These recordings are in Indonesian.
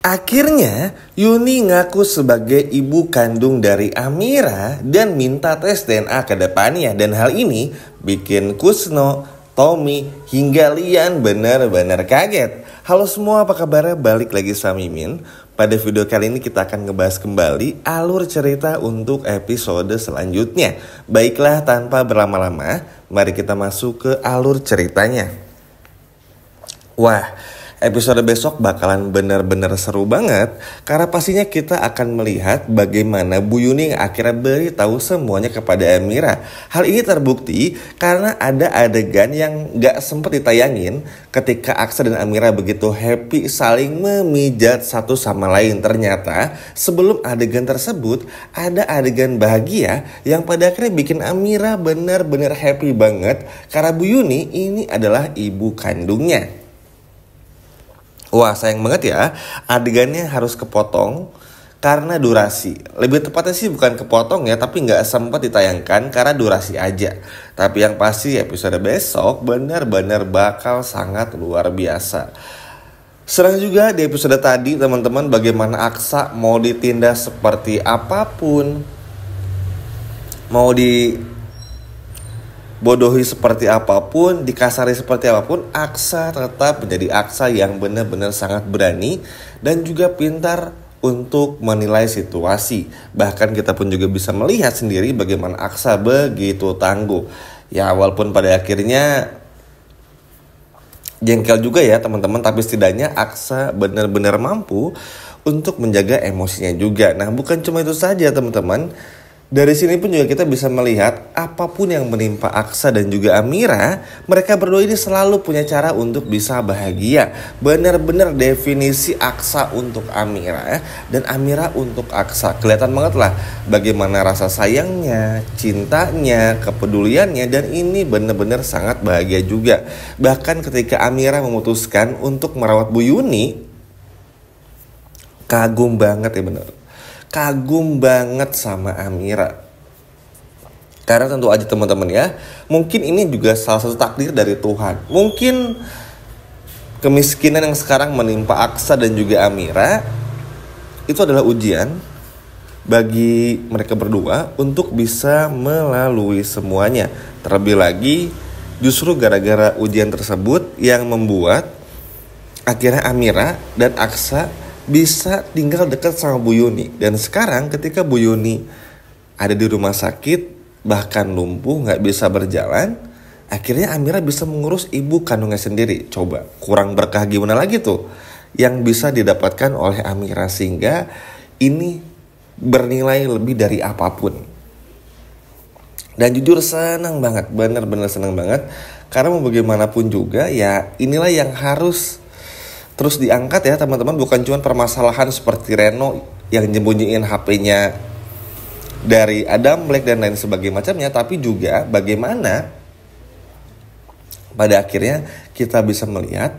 Akhirnya, Yuni ngaku sebagai ibu kandung dari Amira dan minta tes DNA ke depannya. Dan hal ini bikin Kusno, Tommy, hingga Lian benar-benar kaget. Halo semua, apa kabarnya? Balik lagi sama Mimin. Pada video kali ini kita akan ngebahas kembali alur cerita untuk episode selanjutnya. Baiklah, tanpa berlama-lama, mari kita masuk ke alur ceritanya. Wah, episode besok bakalan bener-bener seru banget karena pastinya kita akan melihat bagaimana Bu Yuni akhirnya beritahu semuanya kepada Amira. Hal ini terbukti karena ada adegan yang gak sempat ditayangin ketika Aksa dan Amira begitu happy saling memijat satu sama lain. Ternyata sebelum adegan tersebut ada adegan bahagia yang pada akhirnya bikin Amira benar-benar happy banget karena Bu Yuni ini adalah ibu kandungnya. Wah, sayang banget ya, adegannya harus kepotong karena durasi. Lebih tepatnya sih bukan kepotong ya, tapi nggak sempat ditayangkan karena durasi aja. Tapi yang pasti episode besok benar-benar bakal sangat luar biasa. Serang juga di episode tadi teman-teman, bagaimana Aksa mau ditindas seperti apapun, mau bodohi seperti apapun, dikasari seperti apapun, Aksa tetap menjadi Aksa yang benar-benar sangat berani dan juga pintar untuk menilai situasi. Bahkan kita pun juga bisa melihat sendiri bagaimana Aksa begitu tangguh. Ya, walaupun pada akhirnya jengkel juga ya teman-teman, tapi setidaknya Aksa benar-benar mampu untuk menjaga emosinya juga. Nah, bukan cuma itu saja teman-teman. Dari sini pun juga kita bisa melihat apapun yang menimpa Aksa dan juga Amira, mereka berdua ini selalu punya cara untuk bisa bahagia. Benar-benar definisi Aksa untuk Amira dan Amira untuk Aksa. Kelihatan banget lah bagaimana rasa sayangnya, cintanya, kepeduliannya, dan ini benar-benar sangat bahagia juga. Bahkan ketika Amira memutuskan untuk merawat Bu Yuni, kagum banget ya bener. Kagum banget sama Amira. Karena tentu aja teman-teman ya, mungkin ini juga salah satu takdir dari Tuhan. Mungkin kemiskinan yang sekarang menimpa Aksa dan juga Amira itu adalah ujian bagi mereka berdua untuk bisa melalui semuanya. Terlebih lagi justru gara-gara ujian tersebut yang membuat akhirnya Amira dan Aksa bisa tinggal dekat sama Bu Yuni. Dan sekarang ketika Bu Yuni ada di rumah sakit, bahkan lumpuh, gak bisa berjalan, akhirnya Amira bisa mengurus ibu kandungnya sendiri. Coba, kurang berkah gimana lagi tuh yang bisa didapatkan oleh Amira, sehingga ini bernilai lebih dari apapun. Dan jujur senang banget, benar-benar senang banget. Karena mau bagaimanapun juga ya inilah yang harus terus diangkat ya teman-teman. Bukan cuma permasalahan seperti Reno yang nyembunyiin HP-nya dari Adam Black dan lain sebagainya macamnya, tapi juga bagaimana pada akhirnya kita bisa melihat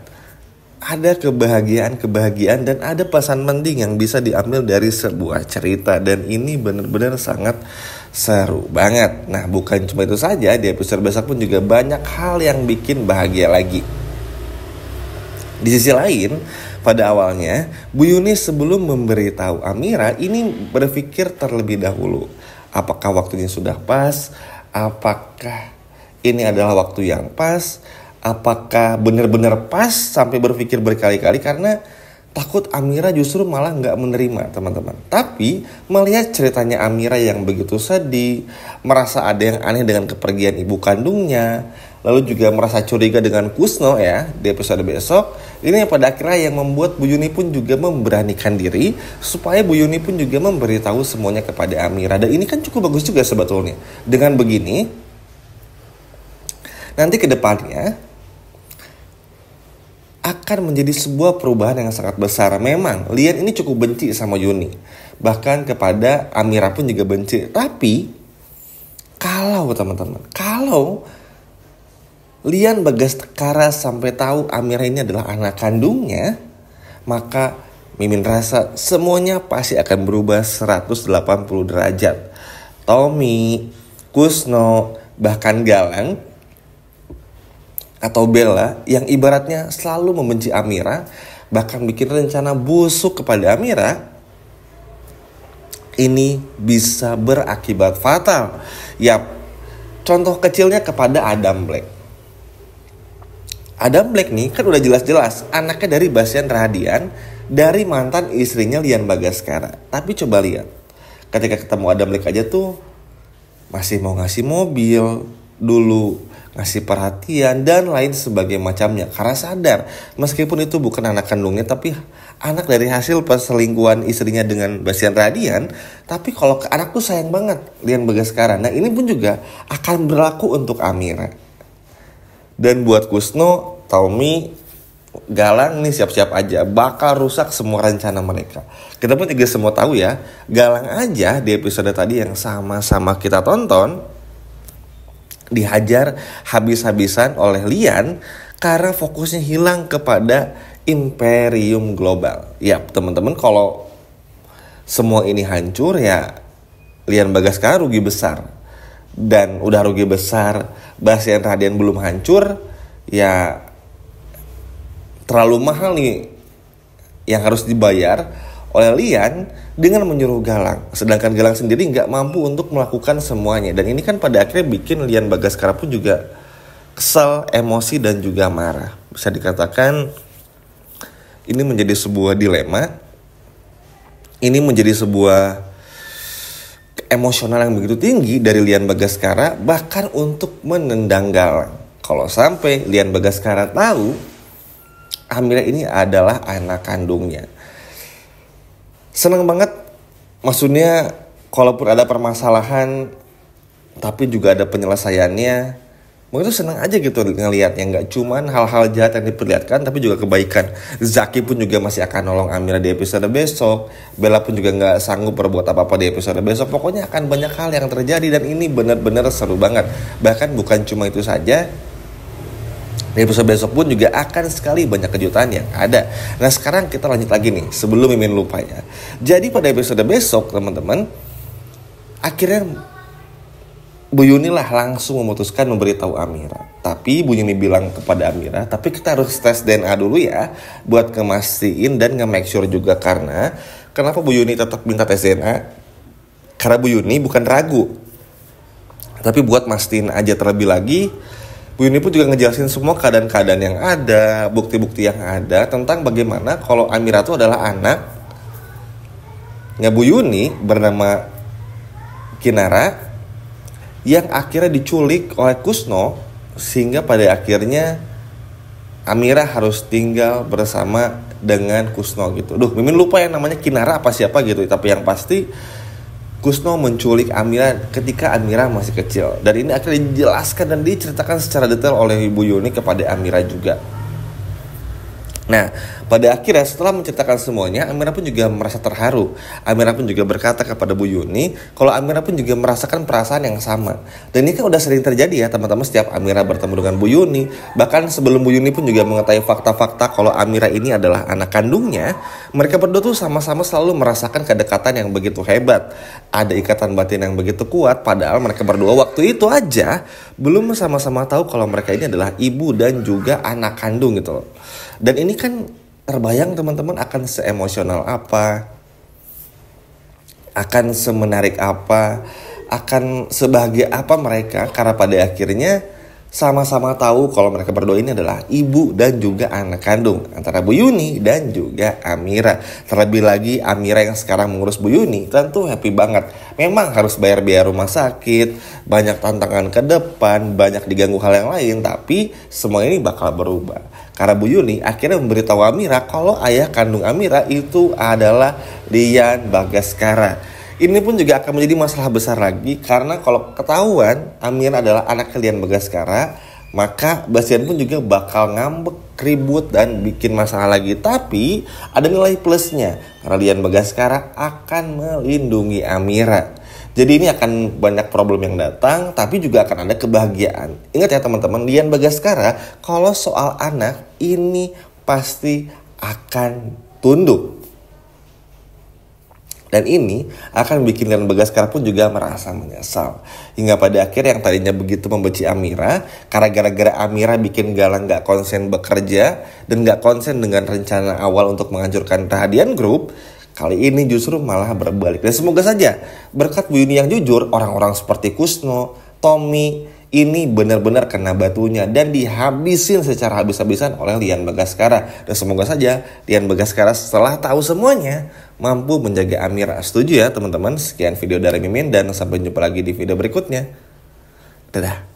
ada kebahagiaan dan ada pesan penting yang bisa diambil dari sebuah cerita. Dan ini benar-benar sangat seru banget. Nah, bukan cuma itu saja, di episode besok pun juga banyak hal yang bikin bahagia lagi. Di sisi lain, pada awalnya Bu Yuni sebelum memberitahu Amira ini berpikir terlebih dahulu. Apakah waktunya sudah pas? Apakah ini adalah waktu yang pas? Apakah benar-benar pas? Sampai berpikir berkali-kali karena takut Amira justru malah gak menerima teman-teman. Tapi melihat ceritanya Amira yang begitu sedih, merasa ada yang aneh dengan kepergian ibu kandungnya, lalu juga merasa curiga dengan Kusno ya di episode besok. Ini yang pada akhirnya yang membuat Bu Yuni pun juga memberanikan diri supaya Bu Yuni pun juga memberitahu semuanya kepada Amira. Dan ini kan cukup bagus juga sebetulnya. Dengan begini, nanti ke depannya akan menjadi sebuah perubahan yang sangat besar. Memang Lian ini cukup benci sama Yuni, bahkan kepada Amira pun juga benci. Tapi kalau teman-teman, kalau Lian Bagastkara sampai tahu Amira ini adalah anak kandungnya, maka Mimin rasa semuanya pasti akan berubah 180 derajat. Tommy, Kusno, bahkan Galang atau Bella yang ibaratnya selalu membenci Amira, bahkan bikin rencana busuk kepada Amira, ini bisa berakibat fatal. Yap, contoh kecilnya kepada Adam Black. Adam Black nih kan udah jelas-jelas anaknya dari Bastian Rahadian, dari mantan istrinya Lian Bagaskara. Tapi coba lihat, ketika ketemu Adam Black aja tuh masih mau ngasih mobil dulu, ngasih perhatian dan lain sebagainya macamnya. Karena sadar meskipun itu bukan anak kandungnya, tapi anak dari hasil perselingkuhan istrinya dengan Bastian Rahadian. Tapi kalau ke anak tuh sayang banget Lian Bagaskara. Nah ini pun juga akan berlaku untuk Amira. Dan buat Kusno, Tommy, Galang nih siap-siap aja bakal rusak semua rencana mereka. Kita pun juga semua tahu ya, Galang aja di episode tadi yang sama-sama kita tonton dihajar habis-habisan oleh Lian karena fokusnya hilang kepada Imperium Global. Ya teman-teman, kalau semua ini hancur ya Lian Bagaskara rugi besar. Dan udah rugi besar, Bastian Rahadian belum hancur, ya terlalu mahal nih yang harus dibayar oleh Lian dengan menyuruh Galang. Sedangkan Galang sendiri nggak mampu untuk melakukan semuanya. Dan ini kan pada akhirnya bikin Lian Bagaskara pun juga kesel, emosi dan juga marah. Bisa dikatakan ini menjadi sebuah dilema. Ini menjadi sebuah emosional yang begitu tinggi dari Lian Bagaskara, bahkan untuk menendang Galang. Kalau sampai Lian Bagaskara tahu Amira ini adalah anak kandungnya, seneng banget. Maksudnya kalaupun ada permasalahan tapi juga ada penyelesaiannya, mungkin tuh seneng aja gitu ngelihatnya. Gak cuman hal-hal jahat yang diperlihatkan, tapi juga kebaikan. Zaki pun juga masih akan nolong Amira di episode besok. Bella pun juga gak sanggup berbuat apa-apa di episode besok. Pokoknya akan banyak hal yang terjadi dan ini benar-benar seru banget. Bahkan bukan cuma itu saja, di episode besok pun juga akan sekali banyak kejutan yang ada. Nah sekarang kita lanjut lagi nih, sebelum Mimin lupa ya. Jadi pada episode besok teman-teman, akhirnya Bu Yuni lah langsung memutuskan memberitahu Amira. Tapi Bu Yuni bilang kepada Amira, tapi kita harus tes DNA dulu ya, buat ngemastiin dan nge-make sure juga. Karena kenapa Bu Yuni tetap minta tes DNA? Karena Bu Yuni bukan ragu, tapi buat mastiin aja terlebih lagi. Bu Yuni pun juga ngejelasin semua keadaan-keadaan yang ada, bukti-bukti yang ada tentang bagaimana kalau Amira itu adalah anaknya Bu Yuni bernama Kinara yang akhirnya diculik oleh Kusno, sehingga pada akhirnya Amira harus tinggal bersama dengan Kusno gitu. Mimin lupa yang namanya Kinara apa siapa gitu, tapi yang pasti Kusno menculik Amira ketika Amira masih kecil. Dan ini akhirnya dijelaskan dan diceritakan secara detail oleh Ibu Yuni kepada Amira juga. Nah, pada akhirnya setelah menceritakan semuanya, Amira pun juga merasa terharu. Amira pun juga berkata kepada Bu Yuni kalau Amira pun juga merasakan perasaan yang sama. Dan ini kan udah sering terjadi ya teman-teman, setiap Amira bertemu dengan Bu Yuni. Bahkan sebelum Bu Yuni pun juga mengetahui fakta-fakta kalau Amira ini adalah anak kandungnya, mereka berdua tuh sama-sama selalu merasakan kedekatan yang begitu hebat. Ada ikatan batin yang begitu kuat, padahal mereka berdua waktu itu aja belum sama-sama tahu kalau mereka ini adalah ibu dan juga anak kandung gitu loh. Dan ini kan terbayang teman-teman akan seemosional apa, akan semenarik apa, akan sebahagia apa mereka, karena pada akhirnya sama-sama tahu kalau mereka berdua ini adalah ibu dan juga anak kandung antara Bu Yuni dan juga Amira. Terlebih lagi Amira yang sekarang mengurus Bu Yuni tentu happy banget. Memang harus bayar biaya rumah sakit, banyak tantangan ke depan, banyak diganggu hal yang lain, tapi semua ini bakal berubah. Karena Bu Yuni akhirnya memberitahu Amira kalau ayah kandung Amira itu adalah Lian Bagaskara. Ini pun juga akan menjadi masalah besar lagi, karena kalau ketahuan Amira adalah anak Lian Bagaskara, maka Bastian pun juga bakal ngambek, ribut dan bikin masalah lagi. Tapi ada nilai plusnya, karena Lian Bagaskara akan melindungi Amira. Jadi ini akan banyak problem yang datang, tapi juga akan ada kebahagiaan. Ingat ya teman-teman, Lian Bagaskara kalau soal anak ini pasti akan tunduk. Dan ini akan bikin Lian Bagaskara pun juga merasa menyesal. Hingga pada akhir yang tadinya begitu membenci Amira, karena gara-gara Amira bikin Galang gak konsen bekerja dan gak konsen dengan rencana awal untuk menghancurkan Rahadian Group, kali ini justru malah berbalik. Dan semoga saja berkat Bu Yuni yang jujur, orang-orang seperti Kusno, Tommy ini benar-benar kena batunya dan dihabisin secara habis-habisan oleh Lian Bagaskara. Dan semoga saja Lian Bagaskara setelah tahu semuanya mampu menjaga Amira. Setuju ya teman-teman? Sekian video dari Mimin dan sampai jumpa lagi di video berikutnya. Dadah.